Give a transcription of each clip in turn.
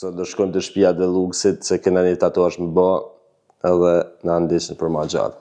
Sot do shkojmë të shtëpia e Luksit se kena një tatuazh më bë edhe na ndishin për ma gjatë.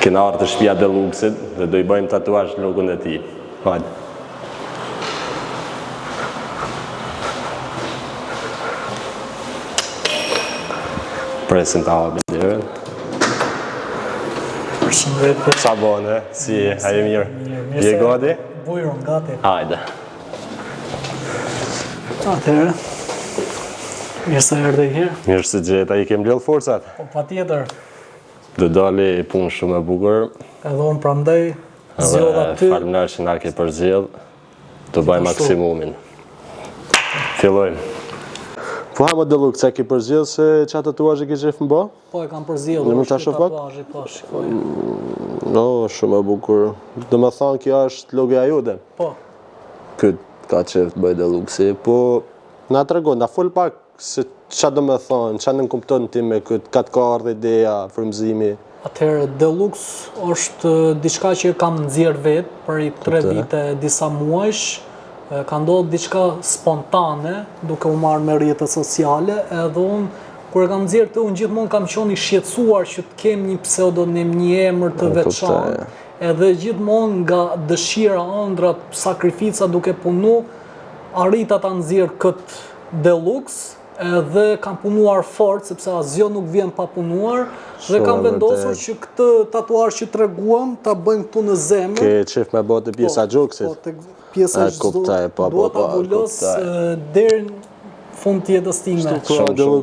Kena ardhur të shtëpia e Luksit dhe do I bëjmë tatuazh në logon e tij. Hajde. Presim të hapim derën. Përshëndetje. Sa bone, si a je mirë? Je gati? Bujron, gati. Hajde. Atëherë. Mirë se erdhe herë. Mirë se gjeta, I kem mbledh forcat. Po patjetër. Do dali punë shumë e bukur. Edhe unë prandaj zgjodha ty. Faleminderit që na ke përzgjedh. Do bëj maksimumin. Fillojmë. Po ha më do Luk, sa ke përzgjedh se çfarë tatuazhi ke qef më bë? Po e kam përzgjedhur. Në mund ta shoh pak? Po, shikoj. No, shumë e bukur. Do të thonë kjo është logoja jote. Po. Ky ka qef të bëj dhe Luksi, po na tregon, na fol pak se çfarë do të thonë, çfarë nën kupton ti me këtë katë ka ardhur ideja, frymëzimi. Atëherë Deluxe është diçka që kam nxjerr vet për 3 vite, disa muajsh. Ka ndodhur diçka spontane, duke u marrë me rrjetet sociale, edhe unë kur e kam nxjerrë të unë gjithmonë kam qenë I shqetësuar që të kem një pseudonim, një emër të veçantë, edhe gjithmonë nga dëshira, ëndrat, sakrifica duke punu, arrita ta nxjerr këtë Deluxe. Edhe kam punuar fort, sepse asgjë nuk vjen pa punuar, dhe kam vendosur që këtë tatuazh që treguam ta bëjmë këtu në zemër. Ke qef me bëte pjesa gjoksit? Po, tek pjesa do ta bulos deri në fund të jetës time.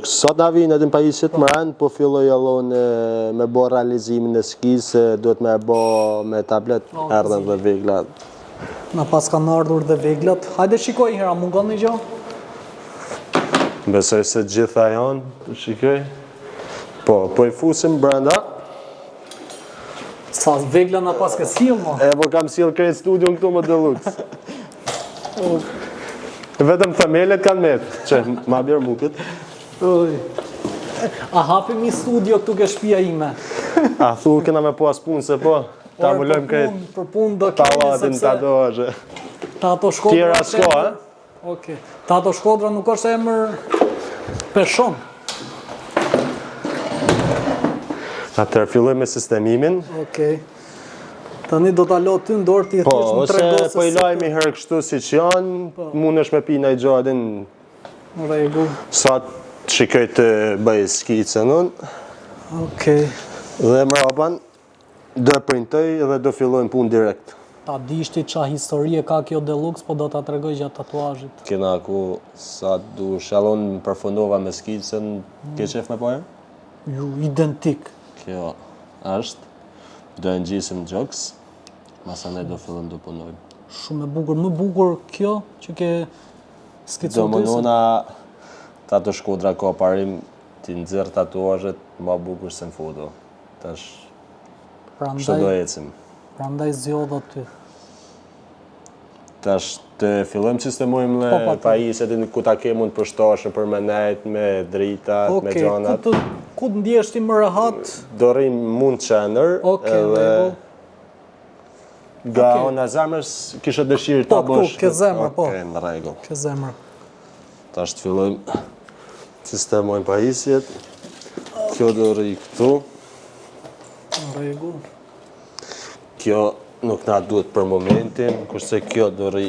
Sot na vjen edhe pajisjet më rënd, po filloj allon me bë realizimin e skisë, duhet me bë me tablet, erdhën dhe veglat. Na pas kanë ardhur dhe veglat. Hajde shikoj hera, mungon një gjë? Besoj se gjitha janë, të shikoj. Po I fusim brenda. Sa vegla na pas ke sill mo? Po kam sill krejt studion këtu më Deluxe. Vetëm themelet kanë met, që ma bjerë mukët. A hapim një studio këtu ke shtëpia ime? A thu kena me pas punë se po, ta mulojmë krejt. Për punë do kemi sepse tatuazhe. Tato Shkodra. Tjera s'ka, ha? Okej. Tato Shkodra nuk është emër peshon. Atëherë fillojmë me sistemimin. Okej. Tani do ta lë ty në dorë ti thjesht më tregos. Po I lajmi herë kështu siç janë, mundesh me pi ndaj gjatin. Në rregull. Sa shikoj të bëj skicën unë. Okej. Dhe mrapan do printoj dhe do fillojmë punë direkt. Ta dishti qa historie ka kjo Deluxe, po do ta tregoj gjatë tatuazhit. Kena ku sa du shallon përfundova me skicën, ke qef me pojë? Ju identik. Kjo është, do e ngjisim gjoks, masane do fillojmë do punojmë. Shumë e bukur, më bukur kjo që ke skicuar. Do mënona Tato Shkodra ka parim ti nxjerr tatuazhet më bukur se në foto. Tash kështu do ecim. Prandaj zgjodha ty. Tash të fillojmë sistemojmë le pajisjet ku ta ke mund përshtatshëm për me nejt, me drita, me gjanat. Ku të ndjesh ti më rehat? Do rrim mund qendër, edhe nga ona zemrës kishe dëshirë ta bësh. Po, ke zemër, po. Okej, në rregull. Ke zemër. Tash të fillojmë sistemojmë pajisjet. Kjo do rri këtu. Në rregull. Kjo nuk na duhet për momentin, kurse kjo do rri.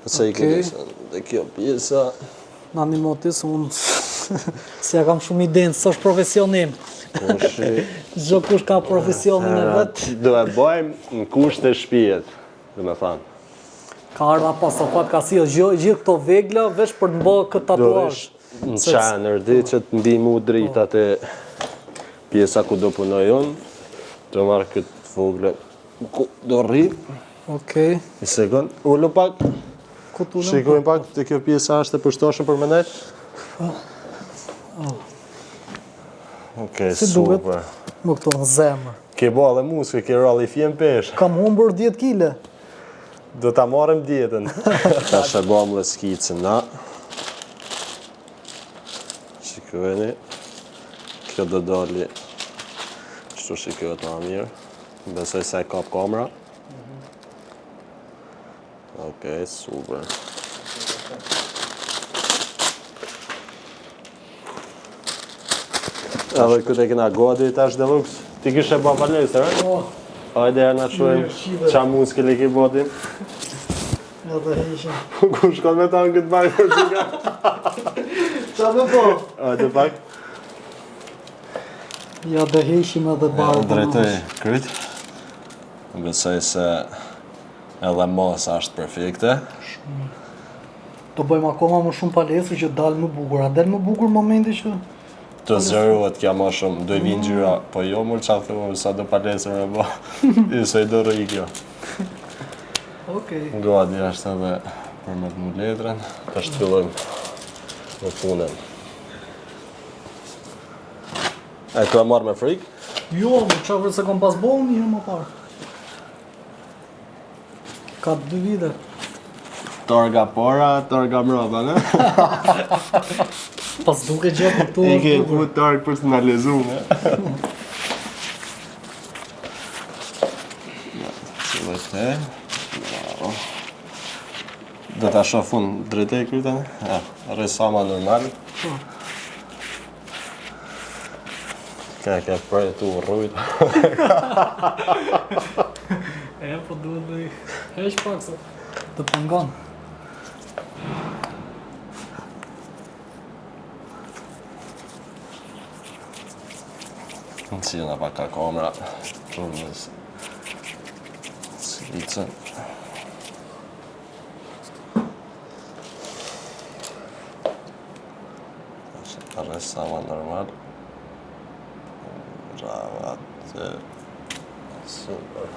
Se I dhe kjo pjesa. Në një motis, unë se ja kam shumë idenë, së është profesionim. Çdo kush ka profesionin e vet. Do e bëjmë në kusht e shtëpijet, do me thënë. Ka ardha pasofat ka si gjithë këto vegla veç për të bërë këtë tatuazh. Në qenë rdi që të mbi mu dritat e pjesa ku do punoj unë, të marrë këtë fogle ku do rri. Okej. Një sekund, ullu pak. Ku t'ullëm? Shikojmë pak, të kjo pjesa është e përshtoshëm për menet. Okej, Si duket? super. Më këto në zemër. Ke bo dhe muskë, ke rralli fjem pesh. Kam humbur 10 kile. Do ta marrëm dietën. Ta shërbam dhe skicën, na. Shikojeni. Kjo do dali. Kështu shikohet ma mirë. Besoj se e kap kamera. Okej, super. Edhe këtë e kena godi tash Deluxe. Ti kishe ba palesër, e? Po, Hajde e na shojmë qa muskël e ki botin. edhe heqim. Ku shkon me ta në këtë bakë për qika? Qa me po? Hajde pak. Ja dhe heqim edhe barë. Drejtoj kryt. Besoj se edhe masa është perfekte. Do bëjmë akoma më shumë palesër që dalë më bukur. A del më bukur momenti që... Të zëruat kja ma shumë, do i vinë gjyra, po jo mërë qa thua, sa do palesër me bo, se i do rëj kjo. Okej. Gati është edhe për me të mu letrën, të është fillojmë në punën. E këra marrë me frikë? Jo, më qafër se kom pas bolë një më parë. Ka 2 vite. Targa para, targa mrapa, ne? Pas duke gjatë në këtu. I ke fut targ personalizume. Qëllë të bravo. Do t'a shoh fund drejt e krytën? Ja, rësama normal. Ka prej tu rrujt. E, po duhet dhe i heq pak se të pëngon. Në cilën pak ka kamera. Rrëmës. Skicën. Rësama normal. Brava të... Super.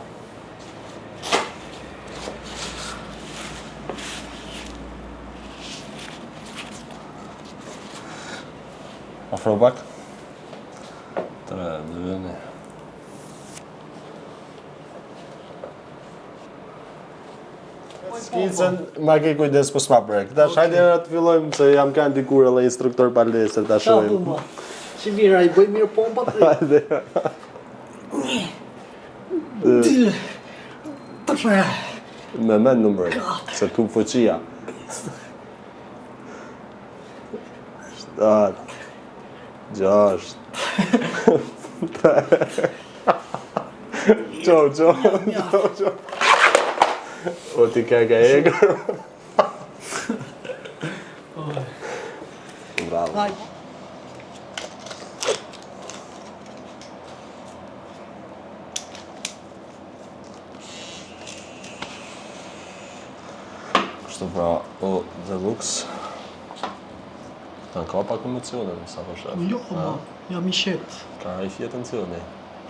Afro pak. 3, 2, 1. Skicën, ma ke kujdes për s'ma brek. Tash hajde era të fillojmë se jam kanë dikur edhe instruktor palestër ta Qa shohim. ma? Që mira, i bëj mirë pompat dhe... Hajde. Të shme. Me men numërin, se tu fuqia. 7, 6. Qo. O ti ka egrë. Bravo. Haj. Kështu pra, o Deluxe. Ta ka pak emocionin, sa po shef. Jo, ma, jam i shetë. Ka i fjetë tensioni.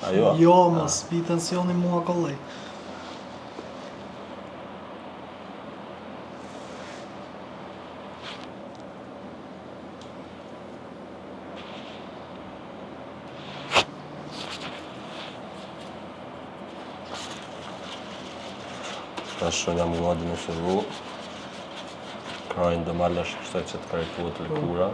Ajo? Jo, mos, bi tensioni mua kollej. Tash që jam gati me fillu. Krajnë do mallesh kështoj që të karikuat lëkura.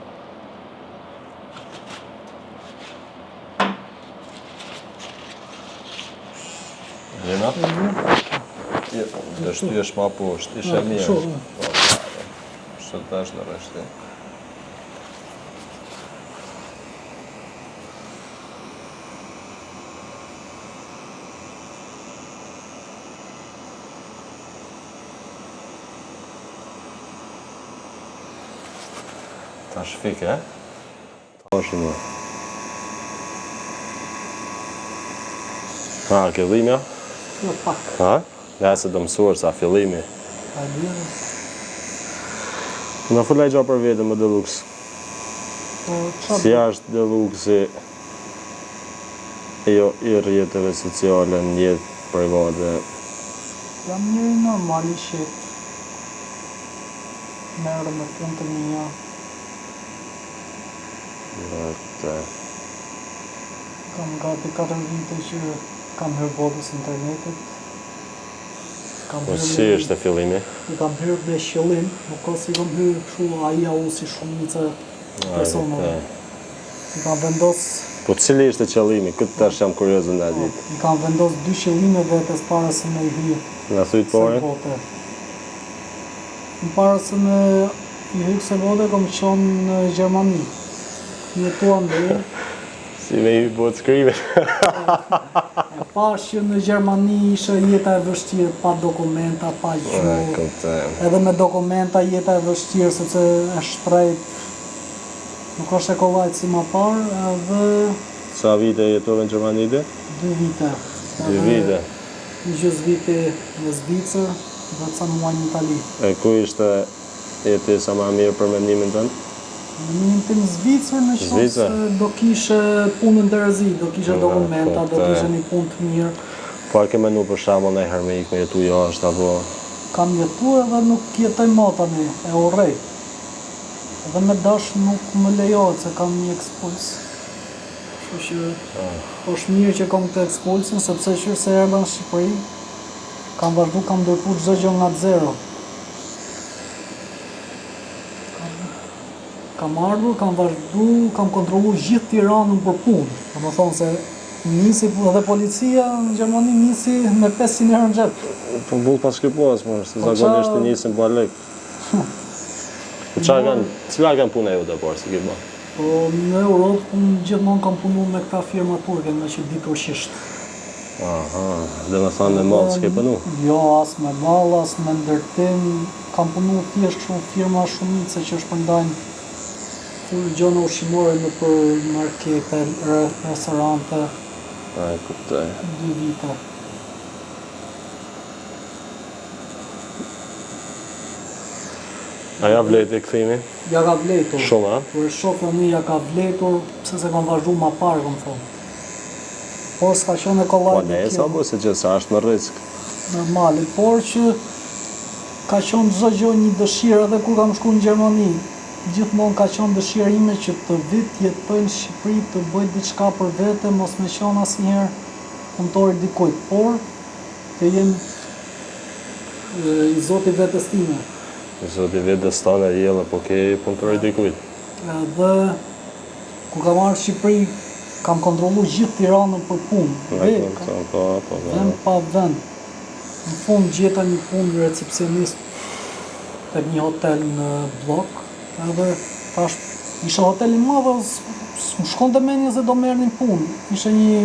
Lena? Dhe shty është ma poshtë, ishe mirë. Kështë të është në reshti. Ta shfike, e? Ta është një. Ha, fillimi, Jo, pak. ha? Nëse do mësuar sa fillimi. A di. Në fullaj gjo për vetëm më Deluxe. Po çfarë? Si është Deluxe jo i rrjeteve sociale në jetë private? Jam njëri normal i shit. Merë me punë të mia. Kam gati 4 vite që kam hyrë botës internetit. Po si është fillimi? I kam hyrë me qëllim, nuk ka si kam hyrë kështu ai au si shumica personave. I kam vendos Po cili ishte qëllimi? Këtë tash jam kurioz nga ditë. I kam vendos 2 qëllime vetes para se me i hy. Nga thujt pore? Në para se me i hy këse vote, kam qenë në Gjermani. Jetuam dhe. Si me i botë skrive. E pash që në Gjermani ishe jeta e vështirë, pa dokumenta, pa gjë. Edhe me dokumenta jeta e vështirë, sepse e shtrejt. Nuk është e kollajt si ma parë, edhe... Sa vite jetove në Gjermani ide? 2 vite. 2 vite? Një gjys vite në Zvicër, dhe ca muaj në Itali. E ku ishte jeti sa ma mirë për mendimin tënë? Mendimin tim Zvicër në qoftë se do kishe punën dërzi, do kishe dokumenta, do kishe një punë të mirë. Po a ke menu për shembull ndaj herë me ikë me jetu jashtë apo? Kam jetu edhe nuk jetoj më tani, e urrej. Edhe me dash nuk më lejohet se kam një ekspuls. Kështu që është mirë që kam këtë ekspulsin, sepse që se erdha në Shqipëri, kam vazhdu, kam ndërtu çdo gjë nga zero. Kam ardhur, kam vazhdu, kam kontrollu gjithë Tiranën për punë. Domethënë se nisi edhe policia në Gjermani nisi me 500 euro në xhep. Po bull pas shkëpuas, po se zakonisht të nisin pa lek. Po cila kanë puna jote por si ke bë? Po në Europë unë gjithmonë kam punu me këta firma turke, me që di turqisht. Aha, dhe me thanë me mallë s'ke punu? Jo, as me mallë, as me ndërtim. Kam punu thjesht kështu firma shumice që shpërndajnë gjona ushqimore në për markete, restorante. A, e kuptoj. 2 vite. A ja vleti këthimi? Ja ka vletur. Shumë, a? Kur e shoh fëmijë ja ka vletur, pse se kam vazhdu ma parë, kam thonë. Por s'ka qenë e kollaj. Po nesa, po se gjithsa është në risk. Normale, por që ka qenë çdo gjë një dëshirë edhe kur kam shku në Gjermani. Gjithmonë ka qenë dëshira ime që të vit jetoj në Shqipëri, të bëj diçka për vete, mos me qenë asnjëherë punëtor dikujt, por të jem i zoti vetes time. Zoti vetes tane jelle, po ke punëtor dikujt. Edhe kur kam marrë Shqipëri, kam kontrollu gjithë Tiranën për punë. Vend pa vend. Në fund gjeta një punë recepcionist tek një hotel në blok. Edhe tash isha hotel i madh, më shkonte mendja se do merrnin punë. Ishte një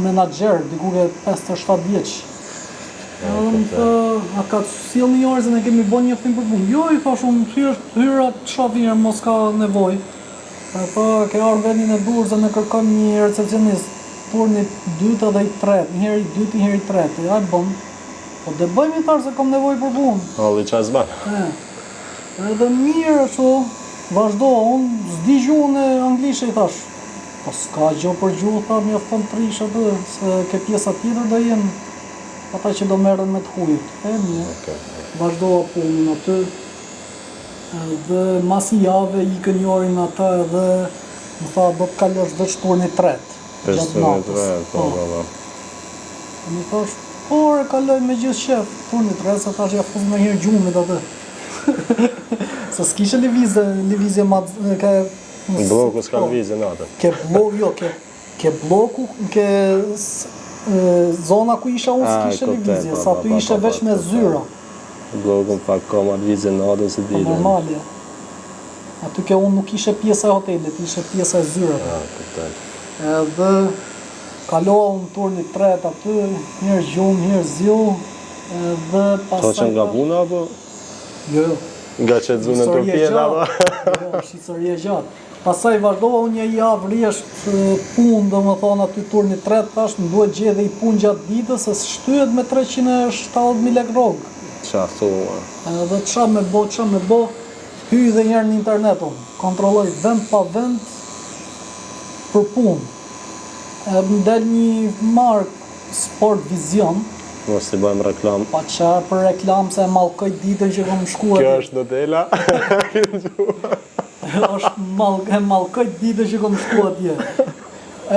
menaxher, diku ke 57 vjeç. Edhe më thë, a ka sjell një orë se ne kemi bën njoftim për punë. Jo, i thash unë thjesht hyra të shoh mirë, mos ka nevojë. Po ke ardhur vendin e Durrësve ne kërkon një recepcionist turni 2 dhe i 3, një herë i 2, një herë i 3. Ja bëm. Po dhe bëjmë tash se kam nevojë për punë. Halli çfarë s'ban? Edhe mirë ashtu, vazhdo, unë s'di gjuhën e anglishe i thash. Po s'ka gjë për gjuhë, tha mjafton trish atë, se ke pjesa tjetër do jenë ata që do merren me të hujit. Mirë. Vazhdova punën aty. Dhe mas një jave ikën një orë në ata edhe më tha do të kalosh veç turni 3. Turni 3, po. Më thash, por e kaloj me gjithë shef, turni 3, se thash ja fuz me herë gjumit atë. Se s'kishe lëvizje ke... Në bloku s'ka lëvizje në atë. Ke bloku, ke zona ku isha unë s'kishe lëvizje, sa tu ishe veç me zyra. Blokun pak ka ma lëvizje në atë se dile. Normalja. Aty ke unë nuk ishe pjesa e hotelit, ishe pjesa e zyrat. Edhe kaloha unë turni 3 aty, njërë gjumë, njërë ziu, edhe pasaj... To që nga puna, apo? Jo. Nga që të zunë në Turpien, apo? Jo, është histori e gjatë. Pastaj vazhdova unë një javë rresht punë, domethënë aty turni 3, thash më duhet gjej i punë gjatë ditës, se shtyhet me 370.000 lekë rrogë. Qa thua? Edhe qa me bo, hyj dhe njerë në internet unë, kontrolloj vend pa vend për punë. Më del një markë Sport Vision. Mos t'i bëjmë reklam. Pa qa për reklam se e mallkoj ditën që kom shkuar. Kjo është Nutella. E mallkoj ditën që kom shkuar atje.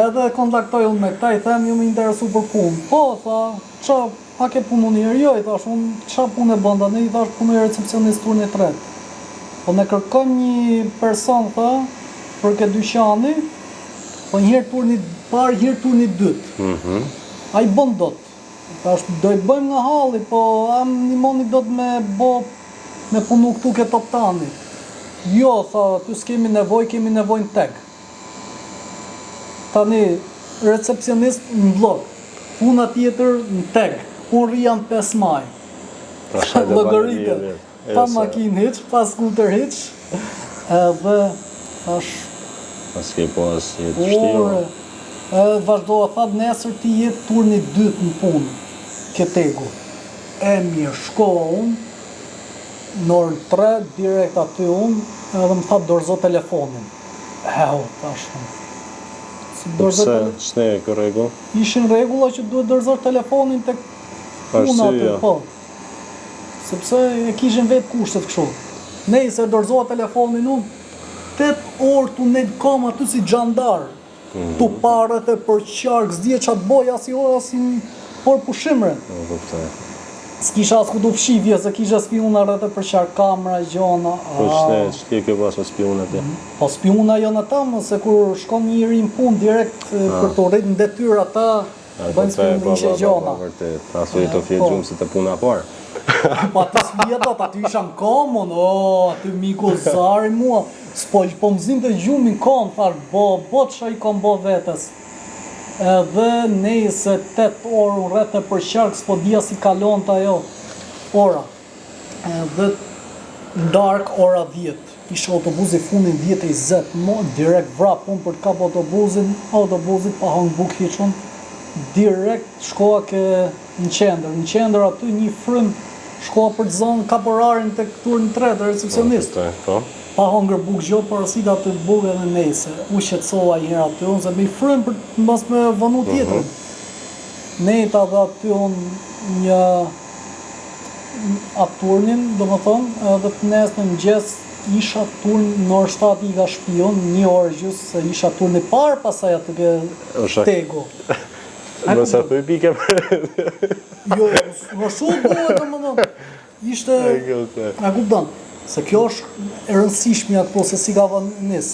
Edhe kontaktoj unë me këta, i them ju më interesu për punë. Po, tha, qa, a ke punu njërë? Jo, i thash, unë qa punë e bënda? Ne i thash punë e recepcionist turni 3. Po ne kërkon një person, tha, për ke dyqani, po njëherë turni parë, njëherë turni 2. A i bën dot. Thash, do i bëjmë nga halli, po am nimoni do të me punu këtu ke Top Tani. Jo, tha, tu s'kemi nevoj, kemi nevoj në teg. Tani, recepcionist në vlog, puna tjetër në teg, unë rrijan 5 maj. Llogaritë, pa makinë hiç, pa skuter hiç, edhe thash... Pas ke pas jetë vështirë. Vazhdova, thad nesër ti jetë turni 2 në punë, ke tegu. E mirë, shkova unë, në orën 3, direkt aty unë, edhe më thad dorëzo telefonin. Tash unë. Pse, ç'ne e kë rregull? Ishin rregulla që duhet dorëzo telefonin tek puna aty, po. Sepse e kishin vetë kushtet kështu. Nëse dorëzoa telefonin unë, 8 orë tunet kam aty si xhandar. Tu parët e për qark, s'dje qatë boj, asin por pushimre. S'kisha as ku du fshivje, se kisha spiuna rrët e për qark, kamera, gjona. Po që ke pas me spiuna ti? Po spiuna jo në tamë, se kur shkon njëri në punë direkt për të rritë në detyr ata, bëjnë spiuna ishe gjona. Asu i të fje gjumë se të puna parë. Po aty s'vjetat, aty isha në komon, aty miku zari mua. Po më zim të gjumin kom, thash, bo që i kom bo vetës. Edhe nejse 8 orë unë rreth e për qark, s'po dhja si kalon të ajo ora. Edhe dark ora 10. Ishe autobusi fundin 10:20, direkt vrap unë për të kap autobusit pa hangë buk hiqun. Direkt shkoa ke në qendër aty një frym, shkoa për të zonë kaporarin të këtur në 3, recepcionist. Pa hongër buk gjo, parasit atë buk edhe nejse. U shqetsova i herë aty unë, se me i frëm për të mbas me vënu tjetër. Nejta dhe aty unë një atë turnin, do më thonë, edhe të nesë në mëgjes isha turn në orë 7 i ka shpion, një orë gjusë, se isha turni parë pasaj atë ke tego. Mësa thuj pike për... Jo, më shumë duhet të më thonë. Ishte... A kuptan. Se kjo është e rëndësishmja këto se si ka vënis.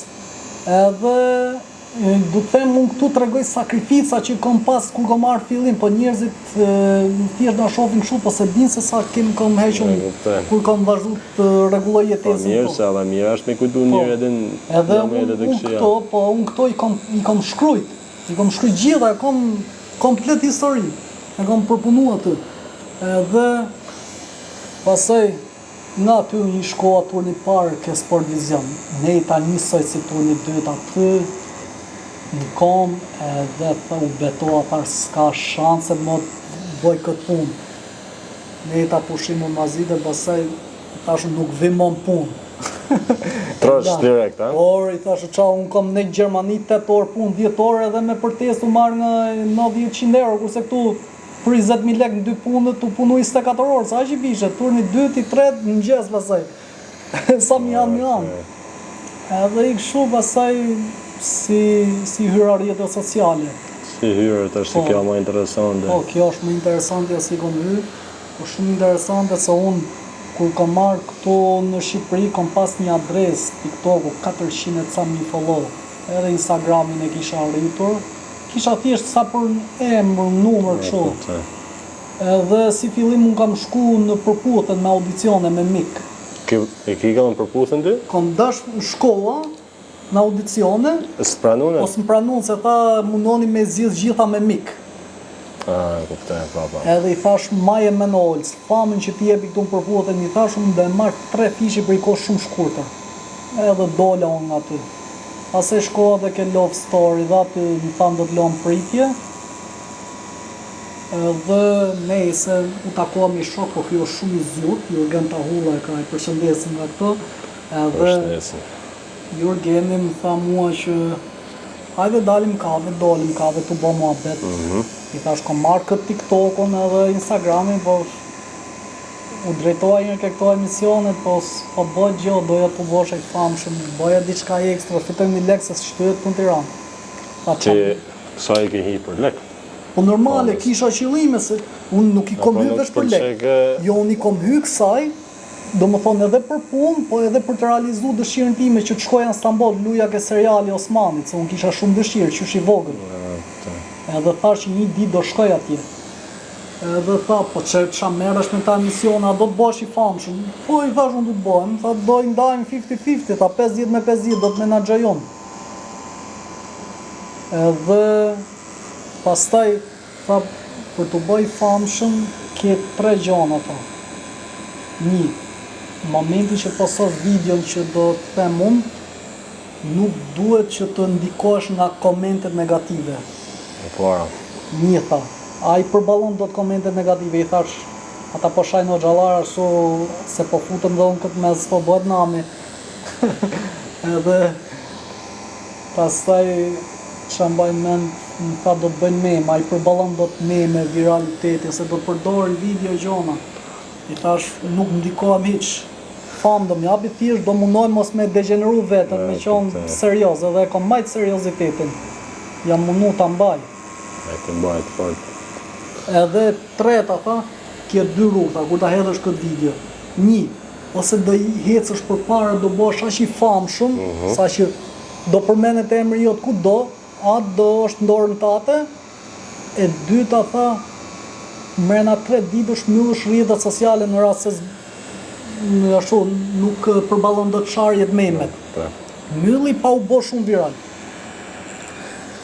Edhe du të them unë këtu të regoj sakrifica që kom pas kur kom marrë fillim, po njerëzit thjesht na shohin kështu, po se din se sa kom hequr kur kom vazhdu të rregulloj jetesën. Po mirë, se edhe mirë është me kujtu njërë edhe në momentet e këshia. Unë këto i kom shkrujt. I kom shkrujt gjitha, e kom komplet histori. E kom përpunu aty. Edhe pasaj nga aty një shkoa turni parë ke Sport Vision. Ne i ta njësoj si turni 2 aty, në kom, edhe u betoa parë s'ka shanse më të bëj këtë punë. Ne i ta pushimu mazi dhe pasaj tash nuk vimon punë. Trosh direkt, ha? Por, i thashë qa, unë kom në Gjermani 8 orë punë, 10 orë edhe me përtes u marrë nga 90-100 euro, kurse këtu për 20.000 lekë në 2 punët, u punu 24 orë, sa që i bishe, turni 2, 3, në gjesë pasaj. Sa mi janë. Edhe i këshu pasaj si hyrarjetë sociale. Si hyrët është si kjo më interesante. Po, kjo është më interesante si kom hyrë, po shumë interesante se unë, kur kom marrë këto në Shqipëri, kom pas një adres TikToku, 400.000 follow, edhe Instagramin e kisha rritur, kisha thjesht sa për emër, numër, kështu. Edhe si fillim unë kam shku në përputhen me audicione me mik. E ki ka në përputhen ty? Kom dash shkolla në audicione. Së pranune? Po së pranune, se ta mundoni me zgjidh gjitha me mik. Kuptoj, prapa. Edhe i thash maje me në olës, famën që ti jepi këtu në përputhen, i thash unë dhe marrë 3 fishi për i kohë shumë shkurtër. Edhe dola unë nga ty. Pastaj shkova dhe ke Love Story dhe aty më thanë do të lëm pritje. Dhe nejse u takova me shok, po ky është shumë i zgjut, Jurgen Tahulla e ka, i përshëndesim nga këto. Edhe Jurgeni më tha mua që hajde dalim kave të bo muhabet. I thash kom marrë këtë TikTokun edhe Instagramin, po u drejtoja një ke këto emisionet, po bëjt gjë, doja të bosh e famshëm, bëja diçka ekstra, fitoj një lek se shtyhet të në Tiranë. Që sa i ke hi për lek? Po normale, kisha qëllime se unë nuk i kom hy veç për lek. Jo, unë i kom hy kësaj, do më thonë edhe për punë, po edhe për të realizu dëshirën time që të shkoja në Stamboll, luja ke seriali Osmanit, se unë kisha shumë dëshirë, që është i vogël. Edhe thash që një ditë do shkoj atje. Edhe tha, po që qa merresh me ta emisiona, do të bosh i famshëm. Po i thash unë do të bëhem, tha do i ndajmë 50-50, tha 50 me 50 do të menaxhojon. Edhe pastaj tha për të bëj famshëm ke 3 gjona tha. 1. Në momentin që postosh videon që do të them unë, nuk duhet që të ndikosh nga komentet negative. Para. 1 tha. A i përballon do të komentet negative, i thash ata po shajnë o xhallar ashtu se po futëm dhe unë këtë mes po bëhet nami. Edhe pastaj që mbaj mend, më tha do të bëjnë meme, a i përballon do të meme, viraliteti, se do të përdorën video gjona. I thash nuk ndikohem hiç. Fam do m'japi thjesht, do mundohem mos me degeneru vetën, me qenë serioz, edhe e kam mbajt seriozitetin. Jam mundu ta mbaj. E ke mbajt fort. Edhe treta tha, ke 2 rrugë, kur ta hedhësh këtë video. 1, ose do i hecësh përpara, do bësh aq i famshëm, sa që do përmendet emri jot kudo, atë do është ndorën tate. E dyta tha, mrena 3 ditësh mbyllësh rrjetet sociale në rast se ashtu nuk përballon dot sharjet memet. Mbylli pa u bë shumë viral.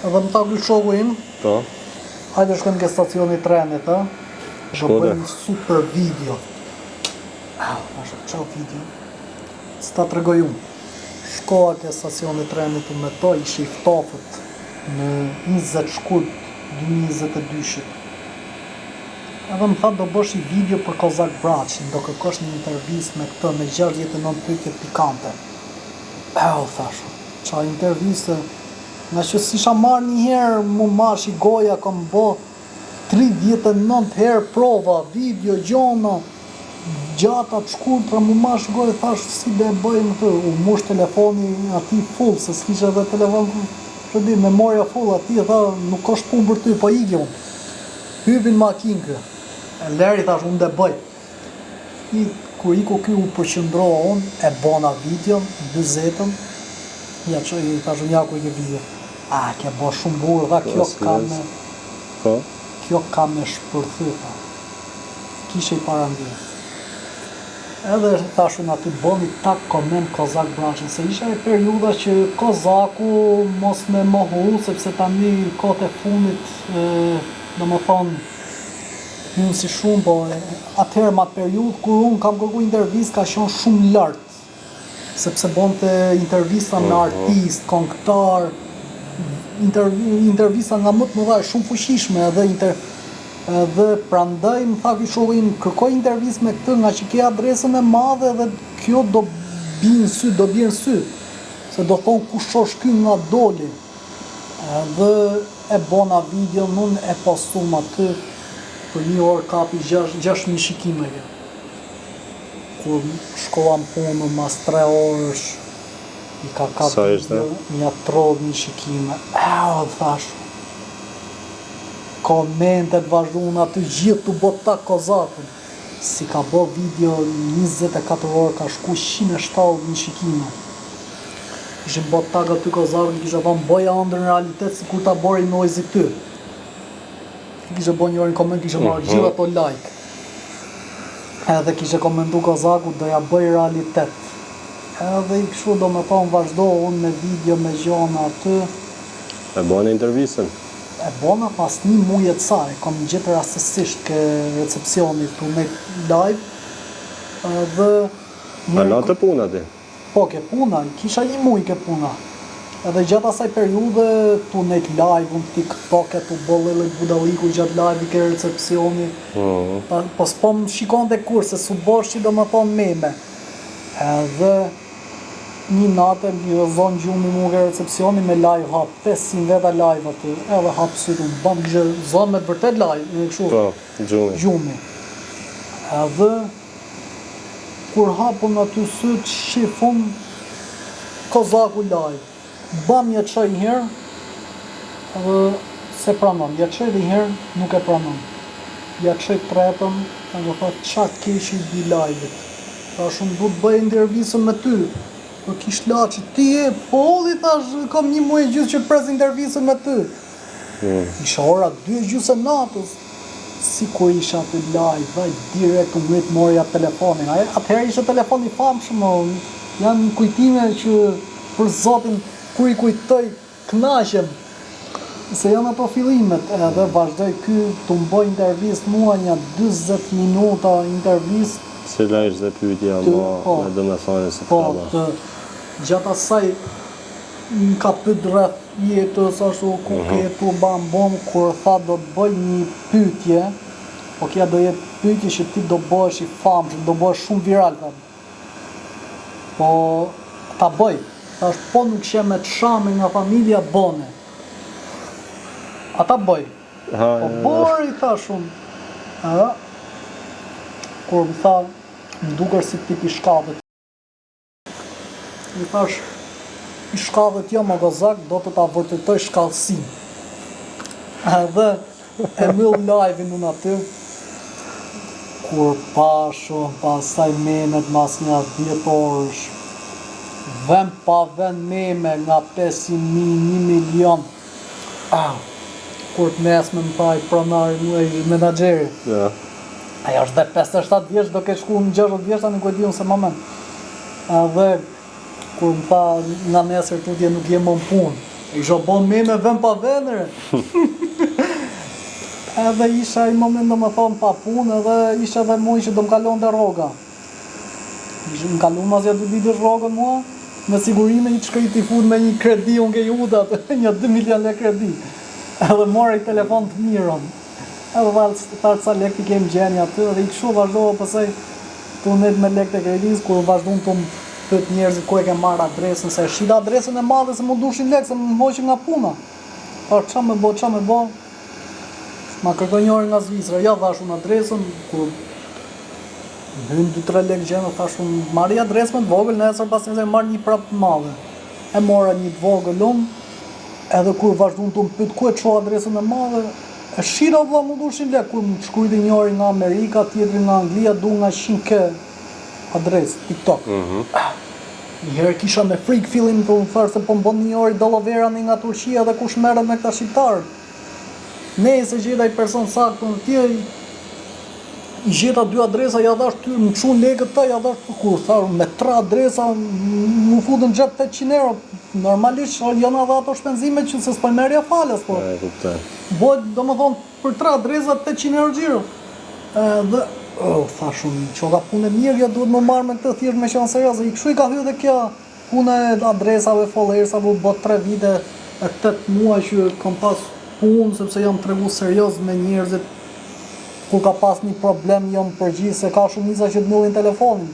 Edhe më tha ky shoku im, Po. hajde shkojmë ke stacioni i trenit, ha? Do bëjmë një super video. Ashtu, çau video. S'ta tregoj unë. Shkoa ke stacioni i trenit u metoj, ishte i ftofët në 20 shkurt 2022. Edhe më tha do bësh një video për Kozak Braçin, do kërkosh një intervistë me këtë me 69 pyetje pikante. U thash, qa interviste, nga që s'isha marrë një herë, mu marrë që goja, kam bo 39 herë prova, video, gjona, gjata të shkurtra, mu marrë që goja, thash, si be bëjmë të, u mush telefoni ati full, se s'kisha edhe telefon, shëdi, memoria full, ati, tha, nuk është punë për ty, po igi unë. Hypin makinë kë, e leri, thash, unë de bëj. Kur iku ky u përqëndroa unë, e bona video, 40-ën, ja që i thash unë jako i ke video. Ke bo shumë burë, dha, kjo ka me shpërthy, tha. Kishe i parandirë. Edhe thash unë aty bëni tak koment Kozak Braçin, se isha e periuda që Kozaku mos me mohu, sepse tani kote fundit, do më thonë, hynë si shumë, po atëherë ma periudë, kur unë kam kërku intervist, ka qenë shumë lartë, sepse bonte intervista me artist, këngëtar, intervista nga më të mëdha, shumë fuqishme, edhe prandaj më tha ky shoku im, kërkoj intervistë me këtë, nga që ke adresën e madhe dhe kjo do bie në sy, se do thonë kush është ky nga doli. Edhe e bona video, nun e postum aty, për 1 orë kapi 6.000 shikime kjo. Kur shkova në punë, mas 3 orësh, i ka kapi video, një 30.000 shikime. Thash, komentet vazhdojnë aty gjithë të bot ta Kozakun. Si ka bo video 24 orë, ka shku 170.000 shikime. Ishin bot tak aty Kozakun, kisha thonë boja ndër në realitet si kur ta bori noizi ty. Kishe bo njërin koment, kishe marrë gjithë ato like. Edhe kishe komentu Kozaku, doja bëj realitet. Edhe i kështu do me thonë vazhdo unë me video, me gjona aty. E bona intervistën? E bona pas 1 muje të saj, kom gjithë rastësisht ke recepcionit të me live. Edhe... A la të puna ti? Po, ke puna, kisha 1 muj ke puna. Edhe gjatë asaj periude tu net live-un, TikTok, tu bollë budalliku gjatë live ke recepcioni. Po s'pom shikonte kurse su boshi domethën meme. Edhe një natë një zonë gjumi mu ke recepcioni me live hap 500 veta live aty. Edhe hap sytu, bam zonë me të vërtet live, kështu. Po, gjumi. Edhe kur hapun aty syt shifun Kozaku live. Bam ja çoj një herë, edhe se pranon. Ja çoj një herë, nuk e pranon. Ja çoj tretën, edhe tha ç'a keq i bi live-it. Thash unë du të bëj intervistën me ty. Po kish laçi ti e polli thash kam një muaj gjysmë që pres intervistën me ty. Isha ora 2:30 natës. Si kur isha të live, vaj direkt u ngrit morja telefonin. Atëherë ishte telefoni i famshëm, janë kujtime që për zotin kur i kujtoj kënaqem. Se janë ato fillimet, edhe vazhdoj ky të mboj intervistë mua një 40 minuta intervistë. Cila ishte pyetja më me domethënë se Po, gjatë asaj më ka pyet rreth jetës ashtu ku ke tu bam bom kur tha do të bëj një pyetje, po kja do jetë pyetje që ti do bëhesh i famshëm, do bëhesh shumë viral tha. Po ta bëj. Thash po nuk shem me çame nga familja bone. Ata bëj. Po bori thash unë. Kur më tha më duker si tip i shkallët. I thash i shkallët jo më gozak, do të ta vërtetoj shkallësin. Edhe e mbyll live-in unë aty. Kur pashu, pastaj memet mas një 10 orësh. Vend pa vend meme nga 500.000, 1 milion. Kur të mesme më thaj pronari mu e menaxheri. Aja është dhe 57 vjeç, do ke shku në 60 vjeç, nuk e di unë se moment. Edhe kur më tha nga nesër tutje nuk jem më në punë. Isha bon meme vend pa vendere. Edhe isha i moment do më thonë pa punë, edhe isha dhe muj që do më kalon dhe rroga. Më kalon mazja 2 ditë rrogën mua, me sigurime një shkrit i fut me një kredi unë ke judat, një 2 milion lek kredi. Edhe mora i telefon të mirën. Edhe tharë ca lek t'i kem gjenja aty, edhe i këshu vazhdojë pësej të unet me lek të kredis, kur vazhdojnë të më pët njerëzit ku e ke marrë adresën, se shida adresën e madhe se më dushin lek, se më hoqin nga puna. Tharë qa me bo, ma kërkoj njëri nga Zvicra, ja thash unë adresën, kur hyn 2-3 lek gjenë, thash unë marri adresën me të vogël, nesër pas nëse marrë një prapë të madhe. E mora një të vogël unë, edhe kur vazhdojnë të më pyet ku e ço adresën e madhe, e shira vlla më dushin lek, kur më shkrujti njëri nga Amerika, tjetri nga Anglia, du nga 100k adresë, TikTok. Njëherë kisha me frikë fillim të më thërë se po më bën njëri dolloverani nga Turqia dhe kush merret me këta shqiptarë. Nëse gjeta i person saktë në tjerë, i gjeta 2 adresa, ja dhash ty, më çun lekët ta, ja dhash kur, tharë, me 3 adresa, më futën gjep 800 euro. Normalisht janë edhe ato shpenzime që se s'po merrja falas, po. Bojt, do më thonë, për 3 adresa 800 euro gjiro. Dhe, thash unë, që ka punë e mirë, ja duhet më marrë me këtë thjesht me qenë serioze. I kështu i ka hyrë dhe kjo punë e adresave, follersave, u bë 3 vite e 8 muaj që kam pas punë, sepse jam tregu serioz me njerëzit. Kur ka pas një problem, jam përgjithë se ka shumë nisa që të mbyllin telefonin.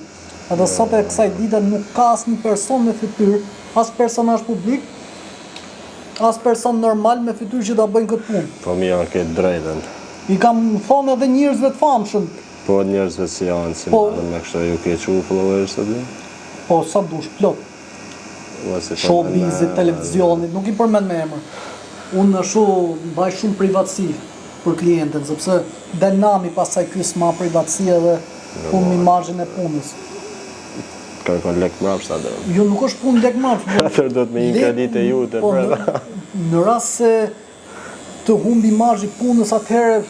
Edhe sot e kësaj dite nuk ka asnjë person me fytyrë, as personazh publik, as person normal me fytyrë që ta bëjnë këtë punë. Po mi janë këtë drejtën. I kam thonë edhe njerëzve të famshëm. Po njerëzve si janë, si me kështë ju ke qu followers të dy? Po, sa dush, plot. Showbizit, televizionit, nuk i përmend me emër. Unë mbaj shumë privatësi për klientën, sepse del nami pasaj ky s'ma privatësi edhe punë imazhin e punës. Kërkon lek mrapsht atë. Jo, nuk është punë lek mrapsht. Atër do të me një kredit e ju të brenda. Në rast se të humbi imazhi punës, atëherë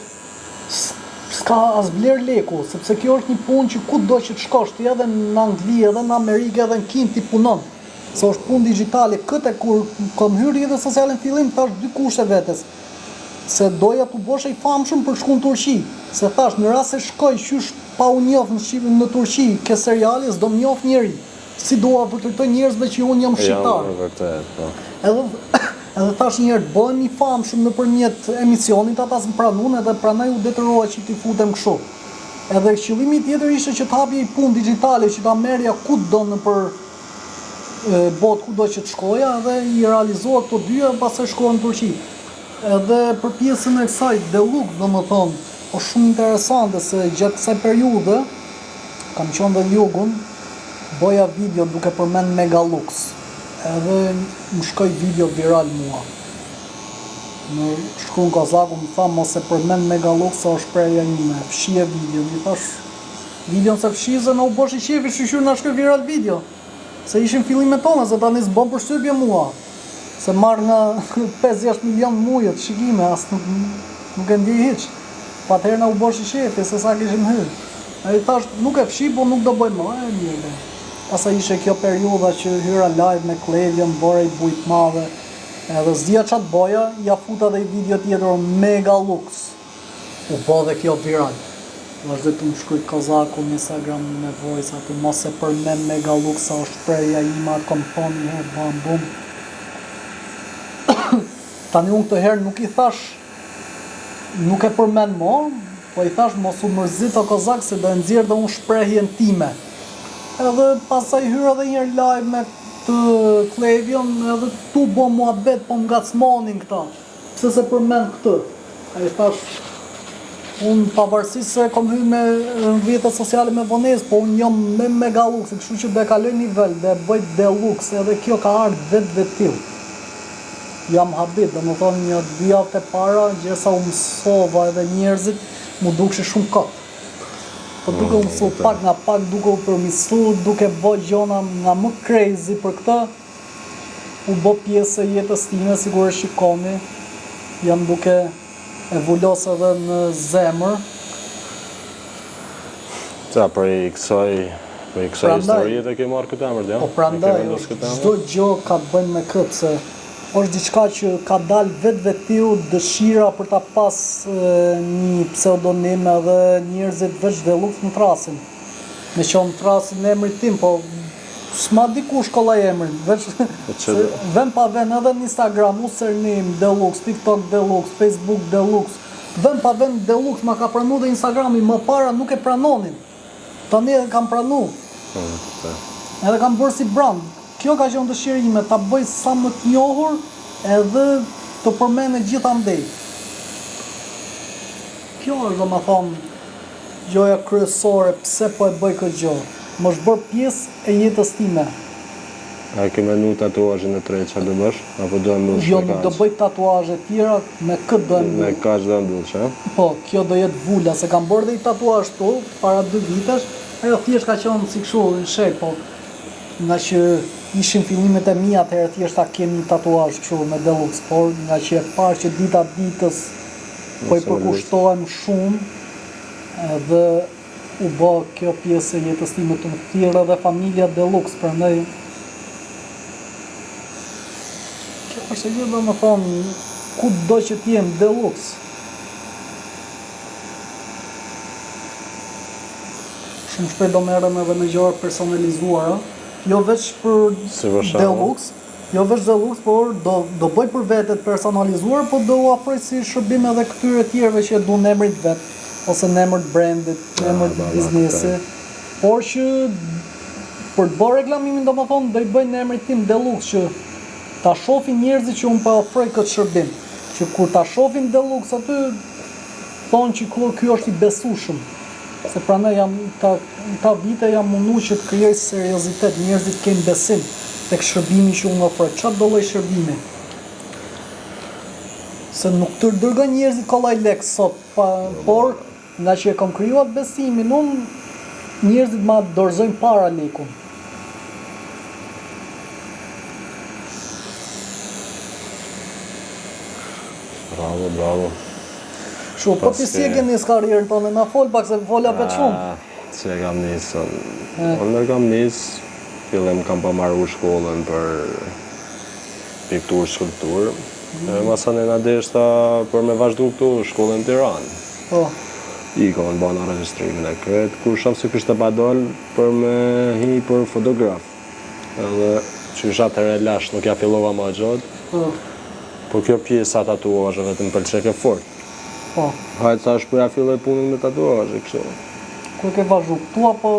s'ka as vlerë leku, sepse kjo është një punë që kudo që të shkosh, ti edhe në Angli, edhe në Amerikë, edhe në Kinë ti punon. Se është punë digjitale, këtë kur kam hyrë rrjetet sociale në fillim, thash 2 kushte vetes. Se doja të bosh i famshëm për shku në Turqi. Se thash, në rast se shkoj qysh pa u njoh në Turqi, ke seriale, s'do më njoh njeri. si dua vërtetoj njerëzve që unë jam shqiptar. Vërtet, po. Edhe thash një herë, bëhem i famshëm nëpërmjet emisionit, ata s'm pranuan edhe prandaj u detyrova që t'i futem kështu. Edhe qëllimi tjetër ishte që të hapja një punë digjitale që ta merrja kudo nëpër botë kudo që të shkoja dhe i realizova këto dyja pastaj shkova në Turqi. Edhe për pjesën e kësaj Deluxe, domethënë, është shumë interesante se gjatë kësaj periudhe kam qenë në jugun, boja video duke përmend Megalux. Edhe më shkoi video viral mua. Në shkruan kazaku më tha mos e përmend Megalux se është shprehja ime. Fshije video, i thash videon se fshizë na u bosh i qefi, shqyr na shkoi viral video. Se ishin fillimet tona, se tani s'bën përshtypje mua. Se marr nga 5-6 milion muaj të shikime, as nuk e ndjej hiç. Pa atëherë na u bosh i qefi se sa kishim hyrë. Ai thash nuk e fshi, po nuk do bëj më, mirë. Pastaj ishte kjo periudha që hyra live me Klevion, bora i bujt madhe. Edhe s'dia çat boja, ja futa dhe i video tjetër Megalux. U bë dhe kjo viral. Vazhdoj të më shkruaj kazaku në Instagram me voice aty mos e përmend Megalux sa është shprehja ime, kom thonë një herë bam bum. Tani unë këtë herë nuk i thash, nuk e përmend më, po i thash mos u mërzit o kozak se do e nxjerr dhe unë shprehjen time. Edhe pasaj hyra dhe një live me të Klevion, edhe tu bo muhabet, po ngacmonin këta. Pse se përmend këtë? Ai thash, unë pavarësisht se kom hyrë me rrjetet sociale me vonesë, po unë jam me Megalux, kështu që do e kaloj nivel, do e bëj Deluxe, edhe kjo ka ardhur vetë. Jam habit, domethënë një 2 javë të para, gjësa u mësova edhe njerëzit, mu dukshi shumë kot. Po duke u mësu pak nga pak, duke u përmisu, duke bë gjona nga më crazy për këtë, u bë pjesë e jetës time, sigur e shikoni, jam duke evulos edhe në zemër. Qa, prej kësaj historie të ke marrë këtë emër, ja? Po prandaj, çdo gjë ka të bëjnë me këtë, se është diçka që ka dalë vetë dëshira për ta pas një pseudonim edhe njerëzit veç Deluxe më thrasin. Me qenë thrasin emrin tim, po s'ma dikush kollaj emrin, veç vend pa vend edhe në Instagram, username Deluxe, TikTok Deluxe, Facebook Deluxe, vend pa vend Deluxe ma ka pranu dhe Instagrami, më para nuk e pranonin. Tani edhe kam pranu. Edhe kam bërë si brand. Kjo ka qenë dëshira ime, ta bëj sa më të njohur edhe të përmend gjithandej. Kjo është domethënë gjoja kryesore pse po e bëj këtë gjë. Më është bërë pjesë e jetës time. A ke menu tatuazhin e tretë çfarë do bësh? Apo do e mbush? Jo, nuk do bëj tatuazhe tjera, me këtë do e mbush. Me kaq do e mbush, ha? Po, kjo do jetë vula, se kam bërë dhe i tatuazh këtu para 2 vitesh. Ajo thjesht ka qenë si kështu, në shek, po nga që ishin fillimet e mia atëherë thjesht ta kemi një tatuazh kështu me Deluxe, por nga që e parë që dita ditës po i përkushtohem shumë, edhe u bë kjo pjesë e jetës time të thirrë dhe familja Deluxe, prandaj kjo është gjë domethënë kudo që të jem Deluxe. Shumë shpejt do merrem edhe me gjëra personalizuara, jo veç për Deluxe, por do bëj për vetet personalizuar, po do u afroj si shërbim edhe këtyre tjerëve që duan emrit vet, ose në emër të brandit, në emër të biznesit, por që për të bërë reklamimin domethënë do i bëj në emrin tim Deluxe që ta shohin njerëzit që unë po ofroj këtë shërbim, që kur ta shohin Deluxe aty thonë që ky është i besueshëm. Se prandaj jam ta vite jam mundu që të krijoj seriozitet, njerëzit kanë besim tek shërbimi që unë ofroj. Çfarë do lloj shërbimi? Se nuk të dërgoj njerëzit kollaj lek sot, por nga që e kam krijuar besimin, unë njerëzit ma dorëzojnë para lekun. Bravo. Shumë, po ti si e ke nis karrierën tonë, na fol pak se fola vetë shumë. Se kam nisë, unë kam nisë, fillim kam pa marrë shkollën për pikturë, skulpturë, masane nga deshta për me vazhdu këtu shkollën Tiranë. Po. I ka në bana regjistrimin e këtë, kur shumë si kështë të padol për me hi për fotograf. edhe qysh atëherë lash nuk ja fillova më gjatë. Po kjo pjesa tatuazheve të më pëlqej fort. Po. Hajtë thash po ja filloj punën me tatuazhe kështu. Ku ke vazhdu këtu apo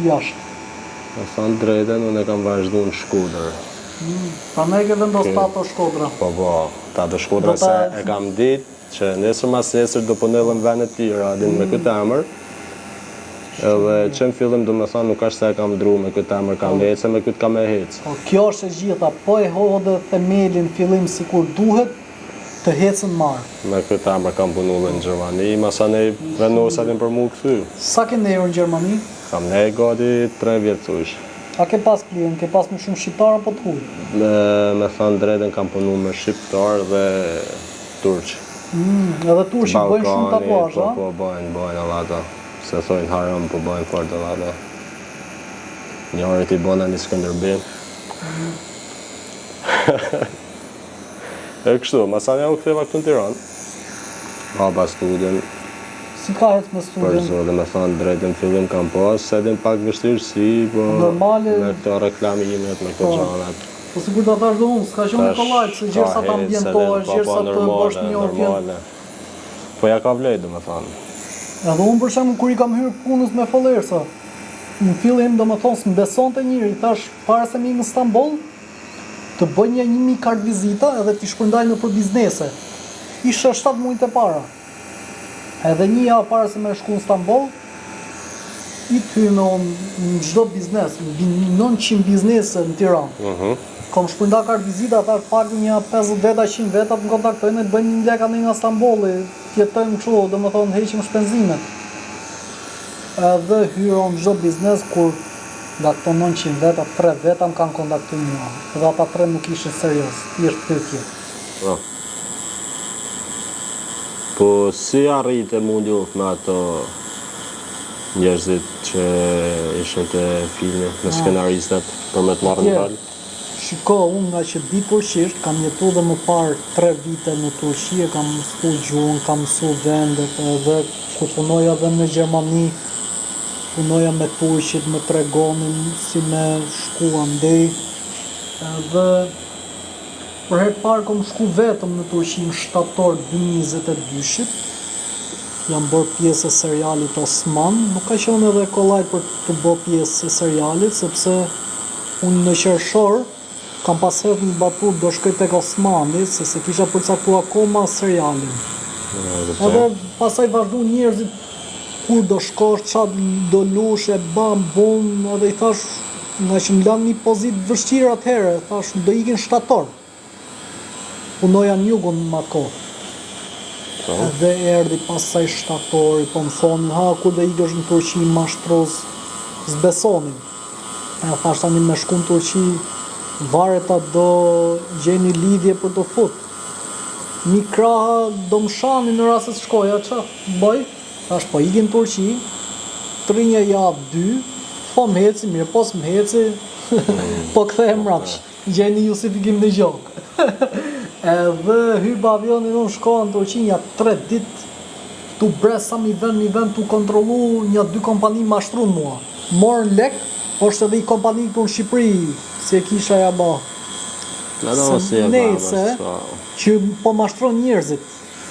jashtë? Me thanë drejten, unë e kam vazhdu në Shkodër. Prandaj ke vendos Tato Shkodra. Po, Tato Shkodra se e kam ditë që nesër mas nesër do punëllëm vene tjera, adin me këtë emër. Edhe që në fillim do me thonë nuk është se e kam dru me këtë emër, kam ecë, me këtë kam e hecë. Po, kjo është e gjitha, po e hodhe themelin fillim si kur duhet, të hecën marë. Me këtë emër kam punu dhe në Gjermani, masa ne vendosatin për mu këthy. Sa ke nejur në Gjermani? Kam ne gati 3 vjetë thush. A ke pas klient, ke pas më shumë shqiptar apo të huj? Me thonë drejten kam punu me shqiptar dhe turq. Edhe turqi bëjnë shumë tatuazh, a? Po, bëjnë edhe ata. Se thojnë haram, po bëjnë fort edhe ata. Njëri t'i bëna një Skënderbin. E kështu, masanja u ktheva këtu në Tiranë. Hapa studien. Si ka hec me Për studien? zotë, me thonë drejtën fillim kam pas, edhin pak vështirësi, po Normale. me këto reklamimet, me këto gjanat. Po sigur ta thash do unë, s'ka qenë kollajt, se gjersa ta ambientohesh, gjersa të bësh një orë. Po ja ka vlejt, do me thonë. Edhe unë për shembull kur i kam hyrë punës me Follersa, në fillim domethënë s'm besonte njëri, thash para se mi në Stamboll, të bëj një 1000 kart vizita edhe t'i shpërndaj në për biznese. Isha 7 muaj të para. Edhe një javë para se me shku në Stamboll, i të hyrë në çdo biznes, mbi 900 biznese në Tiranë. Kom shpërnda kart vizita, thash pak një 50 veta, 100 veta të më kontaktojnë, të bëjmë një leka nga Stambolli, jetojmë kështu, do më thonë heqim shpenzimet. Edhe hyron çdo biznes kur nga këto 900 veta, 3 veta më kanë kontaktuar mua. Dhe ata 3 nuk ishin serioz, thjesht pyetje. Po si arrite mundi me ato njerëzit që ishin të filmi, me skenaristat, për me të marrë në rol? Shiko, unë nga që di turqisht, kam jetu dhe më parë 3 vite në Turqi, kam mësu gjuhën, kam mësu vendet, edhe ku punoja dhe në Gjermani, punoja me turqit, me tregonin, si me shku andej, edhe për herë parë kom shku vetëm në Turqi në shtator 2022-shit, jam bërë pjesë e serialit Osman, nuk ka qenë edhe kollaj për të bërë pjesë e serialit, sepse unë në qershor, kam pas hedhë një batur do shkoj tek Osmani, se kisha përcaktuar akoma serialin. Edhe pasaj vazhdu njerëzit kur do shkosh, çat do lush, e bam, bum, edhe i thash, nga që më lanë një pozitë vështirë atëherë, thash, do ikin shtator. Punoja në jugun më atë kohë. Edhe erdhi pasaj shtatori, po më thonin, ha, kur do ikësh në Turqi mashtroz, s'besonin. E thash tani me shku në Turqi, varet a do gjeni lidhje për të fut. Një kraha do më shani në rrasë të shkoja, që bëj? Thash po ikin në Turqi, 3 një javë 2, po më heci, mirë, po s'më heci, po kthehem mrapsh, gjeni justifikim në gjokë. Edhe hyba avionin unë shkoja në Turqi një 3 ditë, tu bresa mi vend tu kontrolu një 2 kompani mashtru mua. Morën lek, po është edhe i kompani këtu në Shqipëri, si e kisha ja ba. Se nese, që po mashtron njerëzit,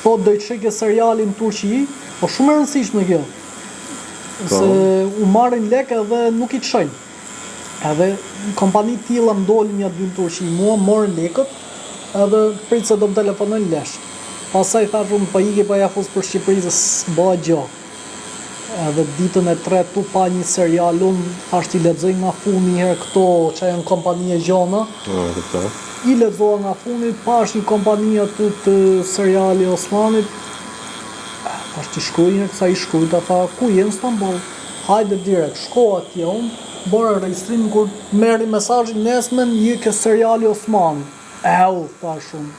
po do i çeke serialin në Turqi, po shumë e rëndësishme kjo. Se u marrin lek edhe nuk i çojnë. Edhe kompani tilla më dolin një 2 në Turqi, mua morën lekët, edhe prit se do më telefonojnë lesh. Pasaj thash unë po iki po ja fus për Shqipëri se s'bëhet gjë. Edhe ditën e 3 tu pa një serial, unë thash t'i lexoj nga funi herë këto që janë kompani e gjona. I lexova nga funi, pash një kompani aty të seriali Osmanit. Thash t'i shkruaj një kësa i shkruaj, ta tha ku je në Stamboll? Hajde direkt, shko atje unë, bërë regjistrim kur merri mesazhin nesmen je ke seriali Osmanit. Thash unë.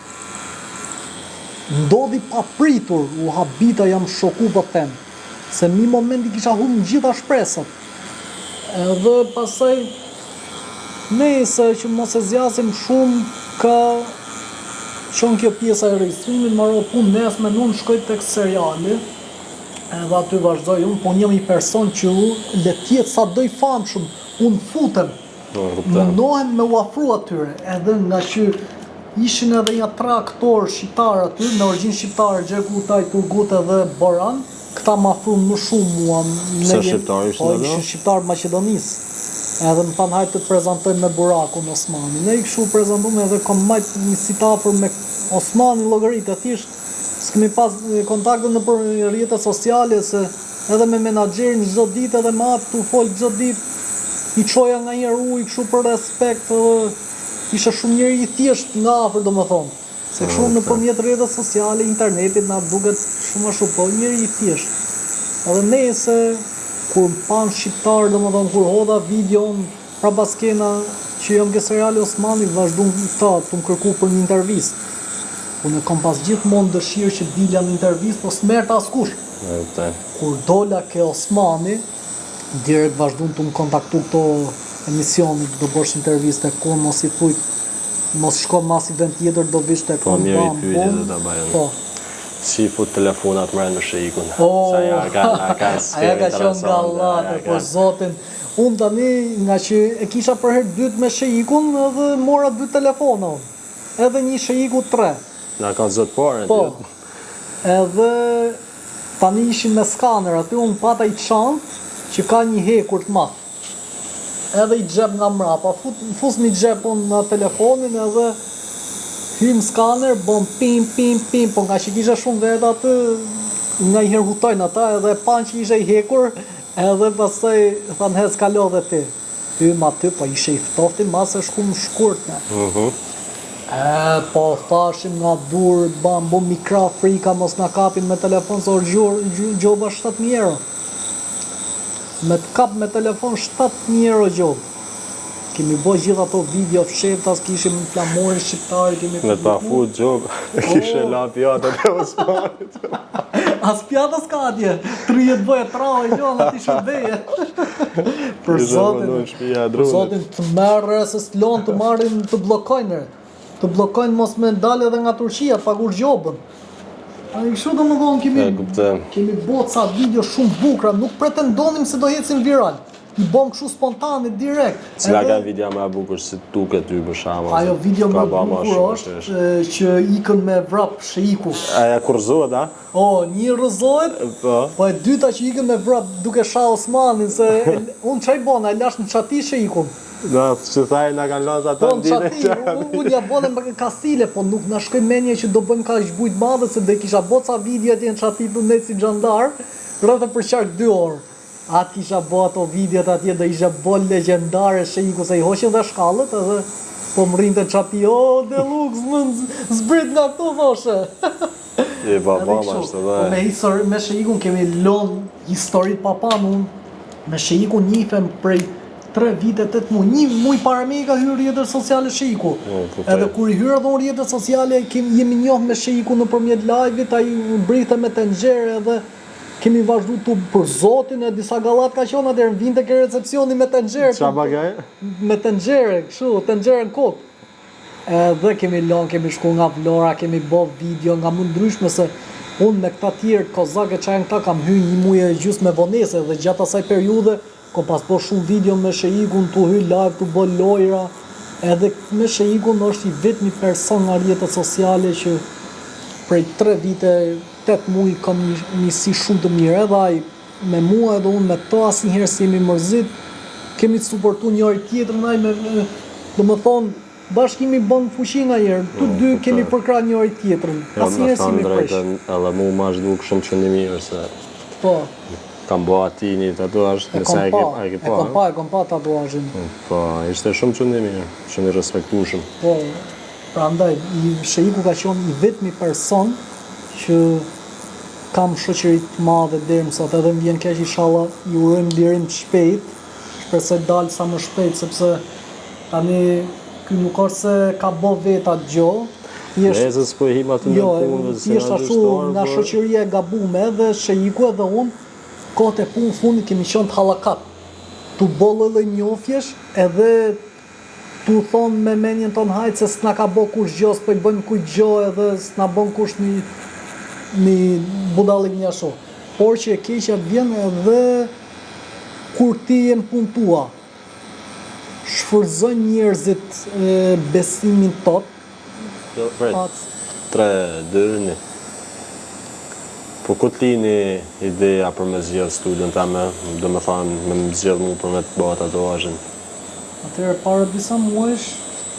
Ndodhi pa pritur, u habita, jam shoku po them. Se një moment i kisha humbur gjitha shpresat. Edhe pasaj nese që mos e zgjasim shumë ka qenë kjo pjesa e regjistrimit, marrë punë nesme, unë shkoj tek seriali. Edhe aty vazhdoj unë, po jam një person që le të jetë sa do i famshëm, unë futem. mundohen me u afru atyre, edhe nga që ishin edhe një 3 aktorë shqiptarë aty, me origjinë shqiptare, Xheku Taj, Turgut edhe Boran, këta më afruan më shumë mua. Se shqiptarë ishin edhe? Ishin shqiptarë Maqedonisë. Edhe më thanë hajtë të prezentojmë me Burakun Osmani. Ne i kështu prezentume edhe kom majtë një sitafër me Osmani llogaritë, thjesht s'kemi pas kontakte në për rrjetet sociale, se edhe me menaxherin çdo ditë edhe me atë tu fol çdo ditë. I çoja nga një ujë kështu për respekt, isha shumë njëri i thjesht nga afër domethënë. Se kështu nëpërmjet rrjetet sociale, internetit na duket shumë a shumë, po njëri i thjesht. Edhe nese kur pan shqiptar, domethënë kur hodha videon pra baskena që jam ke seriali Osmani, vazhdon këta të më kërku për një intervistë. Unë kam pas gjithmonë dëshirë që dilja në intervistë, po s'merrta askush. Kur dola ke Osmani, direkt vazhdon të më kontaktu këto emisionit, do bësh interviste, kur mos i thujt, mos shko mas event tjetër, do vish të kom mirë i pyetje dhe ta bajen. Po. Si fut telefonat mërën me shikun. Sa ja ka aja ka qenë gallatë, po zotin. Unë tani, nga që e kisha për herë dytë me shikun, edhe mora 2 telefona unë. Edhe një shiku 3. Na ka zot parën. Po. Edhe tani ishin me skaner, aty unë pata i çantë që ka një hekur të madh. Edhe i xhep nga mrapa, fus një xhepun në telefonin edhe hym skaner, bëm pim, po nga që kisha shumë vetë aty, nga i herë hutojnë ata edhe pan që ishe i hekur, edhe pastaj thanë hez kalo dhe ti. Hym aty, po ishe i ftofti, masë shku më shkurt ne. Po thashim nga dur, bëm mikra frika, mos na kapin me telefon, se gjoba 7.000 euro. Me të kap me telefon 7.000 euro gjob. Kemi bo gjitha ato video fsheftas, kishim flamorin shqiptari, kemi... Me të pafut gjob, kishe la pjatët e Osmanit. As pjata s'ka atje, 30 bëje trao e gjonë, ati shërbeje. Për zotin të merre, se s'lon të marrin të blokojnë. Të blokojnë mos me ndalë edhe nga Turqia, pagur gjobën. A i kështu do më dhonë kemi bot sa video shumë bukra, nuk pretendonim se do jecim viral. I bom kështu spontane, direkt. Cila ka video më e bukur si duket ty për shkakun? Ajo video më e bukur është që ikën me vrap sheiku. Aja kurzohet, a? Një rrëzohet, po e dyta që ikën me vrap duke sha Osmanin, se unë çaj bona, e lash në çati sheikun. Da, që thaj nga kanë lanë ata në dine. Unë ja bone më kastile, po nuk na shkoj menje që do bëjmë ka zhbujt madhe, se dhe kisha boca video atje në çati të net si xhandar, rreth për qark 2 orë. Atë kisha bo ato videot atje dhe isha bo legendare sheiku, se i hoqen dhe shkallët edhe po më rrinte në qati, Deluxe, më zbrit nga këto thoshe. I babam ashtë dhe. Me sheikun kemi lon historit papan unë, me sheikun njifem prej 3 vite, 8 muaj, 1 muaj para me i ka hyrë rrjetet sociale sheiku. Edhe kur i hyrë edhe unë rrjetet sociale, jemi njohë me sheiku nëpërmjet live-it, ai brite me tenxhere edhe kemi vazhdu të për zotin e disa gallat ka qona dhe në vinte ke recepcioni me tenxhere. Qa bagaj? Me tenxhere, kështu, tenxhere në kokë. Edhe kemi lon, kemi shku nga Vlora, kemi bo video nga mund ndryshme, se unë me këta tjerë kozake qajnë këta kam hy 1 muaj e gjysmë me vonese dhe gjatë asaj periude kom pas bo shumë video me sheikun, të hy live, të bo lojra, edhe me sheikun është i vetmi person nga rrjetet sociale që prej 3 vite, 8 muaj kam një si shumë të mirë, edhe ai me mua edhe unë me to asnjëherë si jemi mërzit, kemi të suportu njëri tjetrin, ai me do më thonë, bashkë kemi bën fuqi nga herë, të dy kemi përkra njëri tjetrin, asnjëherë si me presh. Edhe mu ma zhduk shumë që një mirë, se po. Kam bo ati një tatuazh, nëse e ke po. E kom pa tatuazhin. Po, ishte shumë që një mirë, që një respektushëm. Po, pra ndaj, sheiku ka qenë i vetmi person që kam shoqëri të madhe deri më sot, edhe më vjen keq inshallah, ju urojmë lirim të shpejt, shpresoj dalë sa më shpejt, sepse tani ky nuk është se ka bo vetë atë gjë. Nezës po him aty në punë, thjesht ashtu nga shoqëria e gabume edhe sheiku edhe unë, kohët e punë fundit kemi qenë të hallakat. Tu bollë edhe njofjesh, edhe tu thonë me menjen tonë hajtë se s'na ka bo kush gjë, s'po i bëjmë kuj gjë edhe s'na bon kush një budallik një ashtu. Por që e keqja vjen edhe kur ti je në punë tua. shfrytëzojnë njerëzit besimin tot. Pas 3-2-1. Po ku t'lini ideja për me zgjedh studion teme, do me thanë me më zgjedh mu për me të bëha tatuazhin? Atëherë para disa muajsh,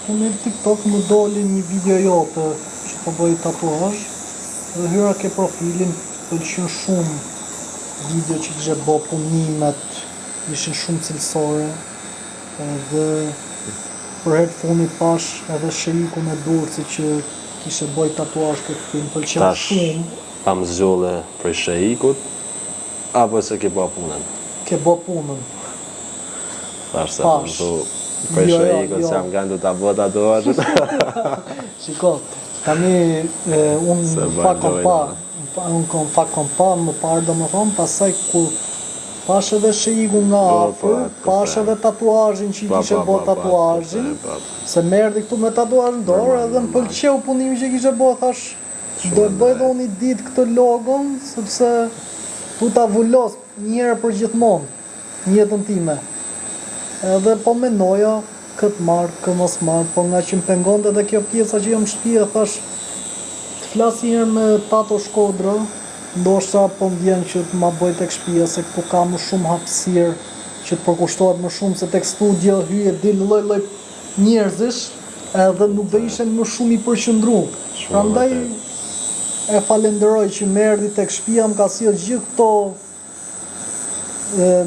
unë në TikTok më doli një video jote që po bëj tatuazh dhe hyra ke profilin, pëlqen shumë video që kishe bë punimet, ishin shumë cilësore dhe për herë të fundit pash edhe shërikun e Durrësit që kishe bëj tatuazh këtë film, pëlqen shumë. Kam zgjolle prej shehikut, apo se ke bë punën? Ke bë punën. Thash se po më prej shehikut se jam gandu ta bë tatuazhin. Shiko, tani unë fakt kom pa, më parë do më thonë, pasaj kur pash edhe shehiku nga afër, pash edhe tatuazhin që i kishe bë tatuazhin, se merdi këtu me tatuazhin dorë edhe më pëlqeu punimi që kishe bë, thash, do e bëj dhe unë i ditë këtë logon, sepse tu ta vullos njëherë për gjithmonë, në jetën time. Edhe po menoja këtë marrë, këtë mos marrë, po nga që më pengonte edhe kjo pjesa që jam në shtëpi, thash, të flas njëherë me Tato Shkodra, ndoshta po më vjen që të ma bëj tek shtëpia, se këtu ka më shumë hapësirë që të përkushtohet më shumë, se tek studio hyje dil lloj-lloj njerëzish, edhe nuk do ishen më shumë i përqendruar. Prandaj e falenderoj që më erdhi tek shtëpia, më ka sjell gjithë këto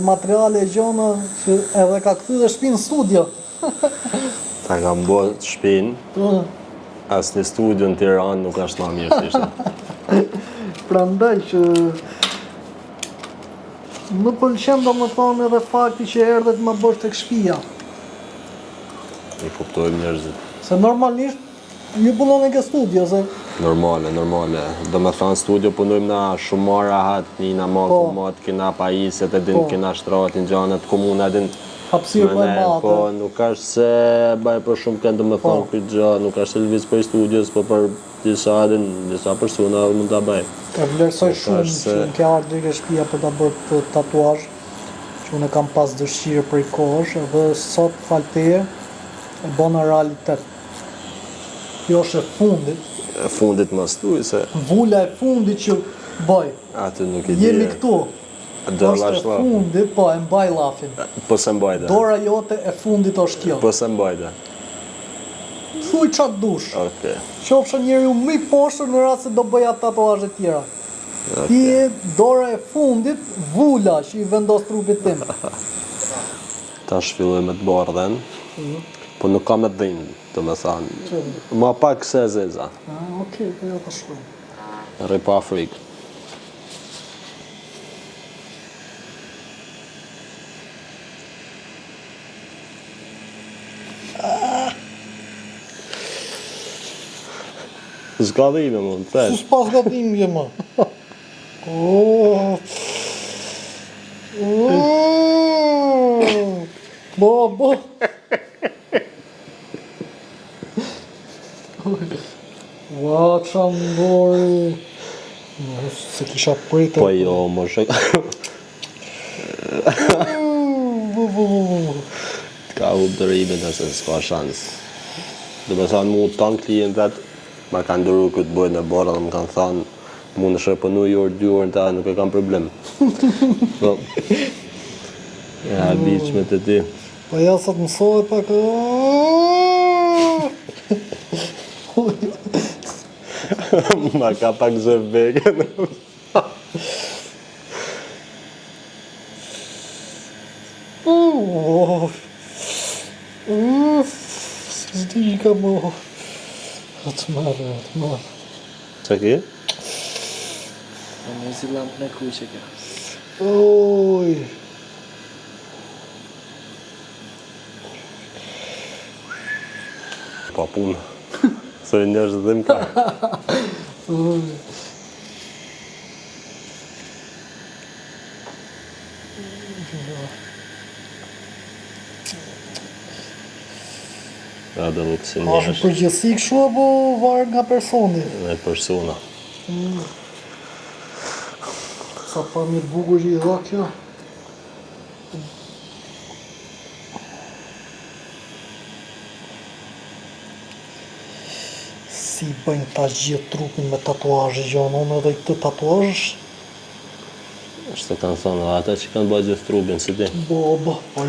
materiale e gjona që edhe ka kthy dhe shtëpinë në studio. Ta kam bë shtëpinë, as në studio në Tiranë nuk është më mirë se ishte. Prandaj që më pëlqen domethënë edhe fakti që erdhe të më bësh tek shtëpia. I kuptojmë njerëzit. Se normalisht ju punoni ke studio, se Normale. Do me thënë studio punojmë na shumë më rahat, njëna ma komat, kina pajiset, edin kina shtratin, gjanët, komuna, edin hapësirë më e madhe. Po, nuk është se baj për shumë kënë do me thënë këtë gjatë, nuk është se lëviz për studios, po për disa persona mund të baj. E vlerësoj shumë që në ke ardhur ke shtëpia për ta bërë këtë tatuazh, që unë kam pas dëshirë prej kohësh, edhe sot fal teje e bona realitet. Kjo është e fundit. E fundit më stuj se... Vula e fundit që bëj. Aty nuk i di. Jemi këtu. Është e fundit, po e mbaj llafin. Po se mbajte. Dora jote e fundit është kjo. Po se mbajte. Thuj çat dush. Okej. Qofsha njeriu më i poshtër në rast se do bëja tatuazhe tjera. Ti je dora e fundit, vula që i vendos trupit tim. Tash filloj me të bardhen. Po nuk kam e dhimë, të me thanë. Ma pak se zeza. Okej, po jo të shkruaj. Rri pa Afrikë. S'ka dhime mund, të thesh. S'pas ka dhime ma. Bo. Ua, qa ndori. Se kisha pritë. Po jo, më shek. Ka hup dërime nëse s'ka shans. Dhe me thanë mu tanë klientet, ma kanë dëru këtë bojnë e borë dhe më kanë thanë mu në shërpënu i orë 2 orë në ta, nuk e kam problem. Po, ja, biqme të ti. Po ja sa të mësohet pak. Ma ka pak zëv begen. S'di ka mo. Atë marrë. Qa ki? Në si lampë në kuqe ka. Oj. Pa punë. Se njërës dhe më ka. Ja dhe lukë si A është njërës. përgjithësi kështu apo varet nga personi? Në persona. Sa pa mirë bukur që i dha kjo. si bëjnë ta gjithë trupin me tatuazhe gjonë, unë edhe këtë tatuazh. Është kanë thonë ata që kanë bërë gjithë trupin, si ti. Po,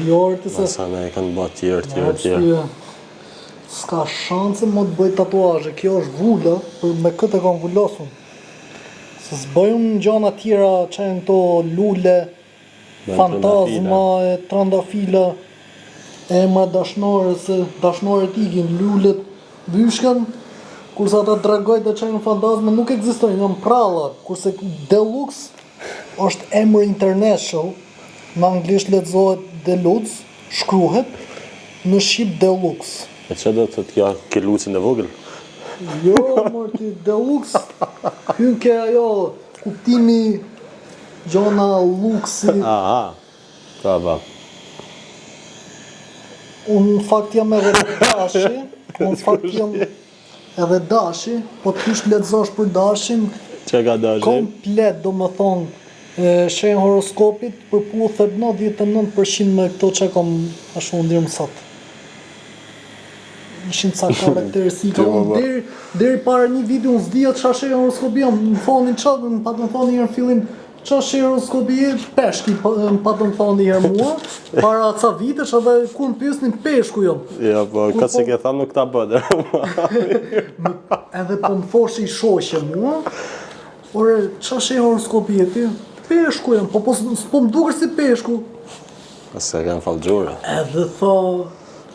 jo të se... Masa ne kanë bërë tjerë. S'ka shanse më të bëj tatuazhe, kjo është vula, me këtë e kam vullosur. Se s'bëjmë gjana tjera që e në to lule, fantazma, trandafila, emra dashnore, se dashnoret igin, lullet, vyshkan, kurse ata dragojt dhe që e në fantazme nuk ekzistojnë, janë pralla, kurse Deluxe është emër international, në anglisht lexohet Deluxe, shkruhet, në shqip Deluxe. E që do të t'ja kelucin e vogël? Jo, mërti, Deluxe, hyn ke ajo, kuptimi gjona luksi. Aha, ba. Unë në fakt jam edhe dashi, po të hysh lexosh për dashin, Që ka dashi? komplet, do më thonë, shenjë horoskopit përputhet 99% me këto që kam ashtu ndirë mësat. Ishin ca karakteristika, deri para një video unë s'dija qa shenjë horoskopi jam, më thonin qa, më patën thonin njërë në fillim, qa shenjë horoskopi e peshki, më patën thonin njërë mua, para ca vitesh edhe kur më pyesnin peshku jam. Ja, po, ka si ke thamë nuk ta bëdë. Edhe po më thoshi i shoqe mua, ore, qa shenjë horoskopi e ti? Peshku jam, po s'po më duker si peshku. Se kanë falgjore. Edhe tha,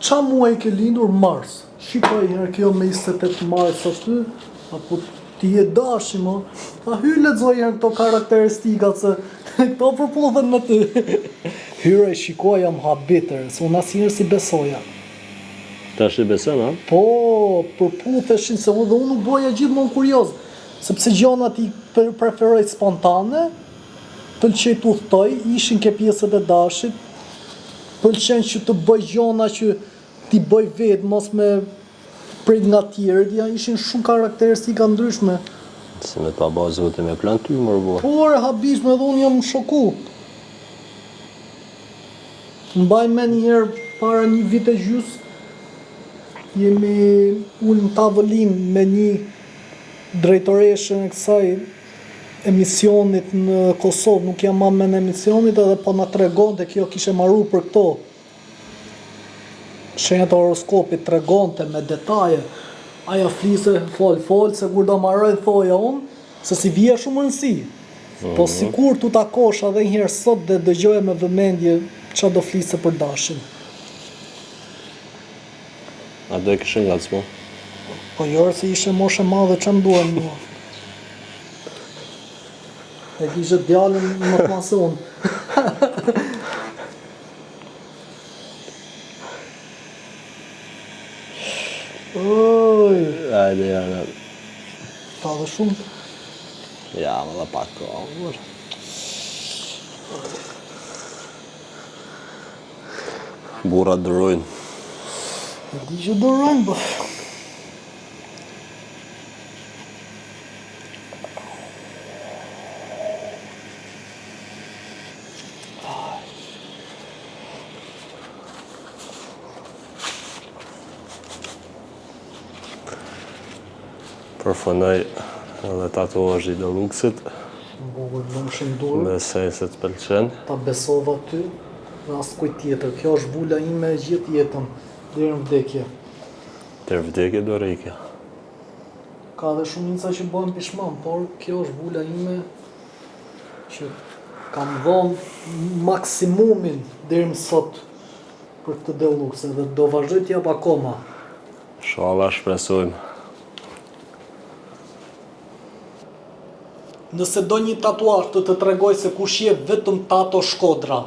qa muaj ke lindur? Mars. Shikoj herë kjo me 28 mars aty, apo ti e dashi mo. Tha hy lexoj herë këto karakteristikat se këto përputhen me ty. Hyre shikoj jam habitër, se unë asnjëherë si besoja. Tash i beson, a? Po, përputheshin se unë nuk boja gjithmonë kurioz, sepse gjonat i preferoj spontane, pëlqej të udhtoj, ishin ke pjesët e dashit, pëlqen që të bëj gjona që t'i bëj vetë, mos me prit nga tjerët, ja ishin shumë karakteristika ndryshme. Si me t'pa bazë vëtë me plan ty, mërë bo. Por, habishme edhe unë jam shoku. Mbaj me njëherë para një vit e gjys, jemi unë në tavëlin me një drejtoreshën e kësaj emisionit në Kosovë, nuk jam mamë në emisionit edhe po na tregonte kjo kishe marru për këto. Shenjat e horoskopit tregonte me detaje. Aja flise fol, se kur do marroj thoja unë, se si vija shumë rëndësi. Po sikur tu takosh edhe një herë sot dhe dëgjoja me vëmendje qa do flise për dashin. A do e këshën nga të Po jorë se ishe moshe madhe që mduan mua. E kishe djallin më të masë unë. Oj, Ajde, janë. ta dhe shumë. Ja, më dhe pak kohë. Bura dërojnë. E di që dorojnë, po. Përfënoj edhe tatuazhi i Deluxe-it, Bukur, më më shumë dorë. besoj se të pëlqen. Ta besova ty dhe asë kuj tjetër. Kjo është vula ime e gjithë jetën, deri në vdekje. Tër vdekje do rejkja. Ka dhe shumica që bëhen pishman, por kjo është vula ime që kam dhonë maksimumin deri më sot për këtë Deluxe dhe do vazhdoj t'jap akoma. Inshallah shpresojmë. Nëse do një tatuazh të tregoj se kush je, vetëm Tato Shkodra.